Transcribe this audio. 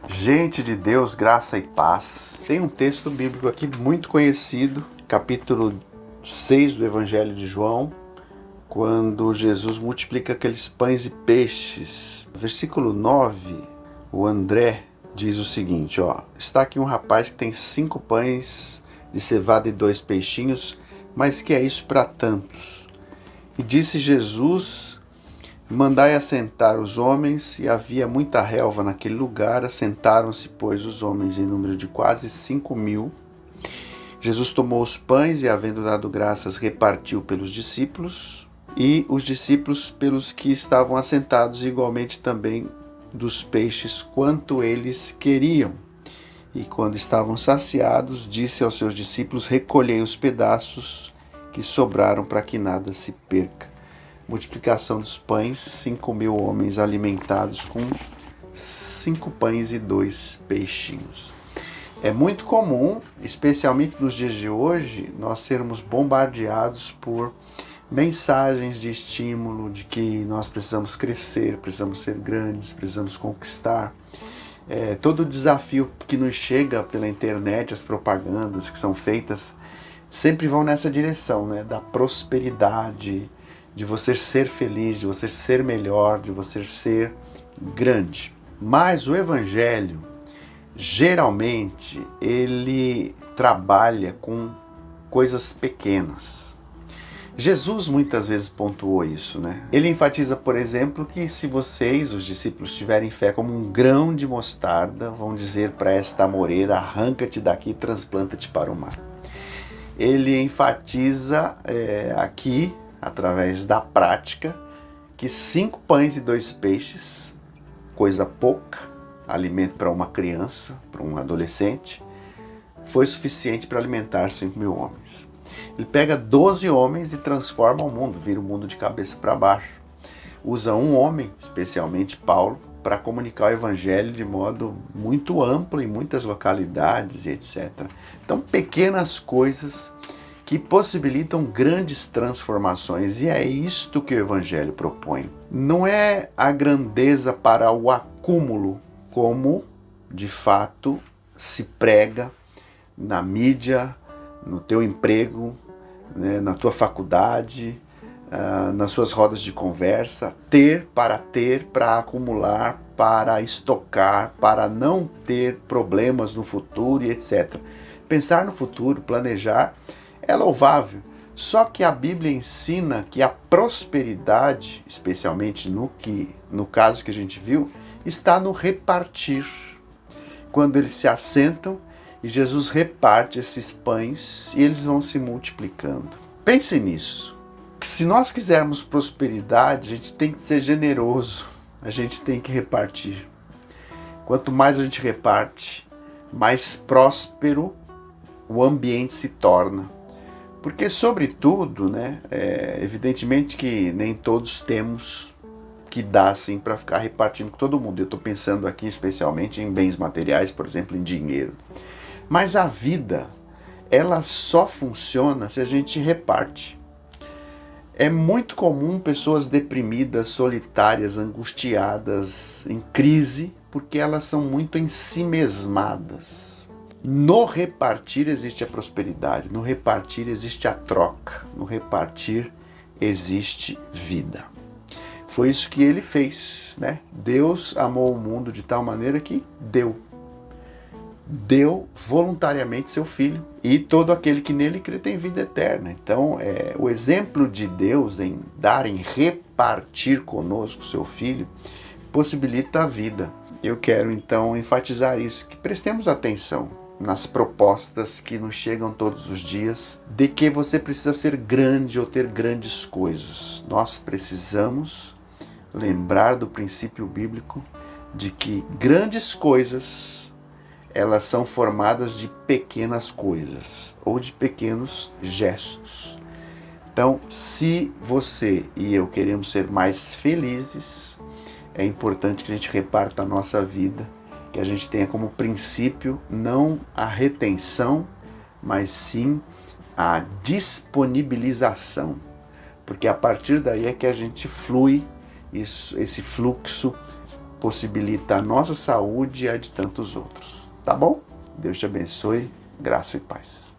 Gente de Deus, graça e paz. Tem um texto bíblico aqui muito conhecido, capítulo 6 do Evangelho de João, quando Jesus multiplica aqueles pães e peixes. Versículo 9, o André diz o seguinte, está aqui um rapaz que tem 5 pães de cevada e 2 peixinhos, mas que é isso para tantos? E disse Jesus: mandai assentar os homens, e havia muita relva naquele lugar. Assentaram-se, pois, os homens em número de quase 5.000. Jesus tomou os pães e, havendo dado graças, repartiu pelos discípulos, e os discípulos pelos que estavam assentados, igualmente também dos peixes, quanto eles queriam. E quando estavam saciados, disse aos seus discípulos: recolhei os pedaços que sobraram, para que nada se perca. Multiplicação dos pães, 5.000 homens alimentados com 5 pães e 2 peixinhos. É muito comum, especialmente nos dias de hoje, nós sermos bombardeados por mensagens de estímulo, de que nós precisamos crescer, precisamos ser grandes, precisamos conquistar. Todo o desafio que nos chega pela internet, as propagandas que são feitas, sempre vão nessa direção, né? Da prosperidade, de você ser feliz, de você ser melhor, de você ser grande. Mas o Evangelho, geralmente, ele trabalha com coisas pequenas. Jesus muitas vezes pontuou isso, né? Ele enfatiza, por exemplo, que se vocês, os discípulos, tiverem fé como um grão de mostarda, vão dizer para esta amoreira: arranca-te daqui e transplanta-te para o mar. Ele enfatiza aqui, através da prática, que 5 pães e 2 peixes, coisa pouca, alimento para uma criança, para um adolescente, foi suficiente para alimentar 5.000 homens. Ele pega 12 homens e transforma o mundo, vira o mundo de cabeça para baixo. Usa um homem, especialmente Paulo, para comunicar o evangelho de modo muito amplo em muitas localidades e etc. Então, pequenas coisas que possibilitam grandes transformações, e é isto que o Evangelho propõe. Não é a grandeza para o acúmulo, como de fato se prega na mídia, no teu emprego, né, na tua faculdade, nas suas rodas de conversa, ter, para acumular, para estocar, para não ter problemas no futuro e etc. Pensar no futuro, planejar, é louvável, só que a Bíblia ensina que a prosperidade, especialmente no caso que a gente viu, está no repartir. Quando eles se assentam e Jesus reparte esses pães e eles vão se multiplicando. Pense nisso, que se nós quisermos prosperidade, a gente tem que ser generoso, a gente tem que repartir. Quanto mais a gente reparte, mais próspero o ambiente se torna. Porque, sobretudo, né, evidentemente que nem todos temos que dar assim para ficar repartindo com todo mundo. Eu estou pensando aqui especialmente em bens materiais, por exemplo, em dinheiro. Mas a vida, ela só funciona se a gente reparte. É muito comum pessoas deprimidas, solitárias, angustiadas, em crise, porque elas são muito ensimesmadas. No repartir existe a prosperidade, no repartir existe a troca, no repartir existe vida. Foi isso que ele fez, né? Deus amou o mundo de tal maneira que deu voluntariamente seu Filho, e todo aquele que nele crê tem vida eterna. Então, o exemplo de Deus em dar, em repartir conosco seu Filho, possibilita a vida. Eu quero então enfatizar isso, que prestemos atenção nas propostas que nos chegam todos os dias, de que você precisa ser grande ou ter grandes coisas. Nós precisamos lembrar do princípio bíblico de que grandes coisas, elas são formadas de pequenas coisas, ou de pequenos gestos. Então, se você e eu queremos ser mais felizes, é importante que a gente reparta a nossa vida, que a gente tenha como princípio não a retenção, mas sim a disponibilização. Porque a partir daí é que a gente flui, esse fluxo possibilita a nossa saúde e a de tantos outros. Tá bom? Deus te abençoe, graça e paz.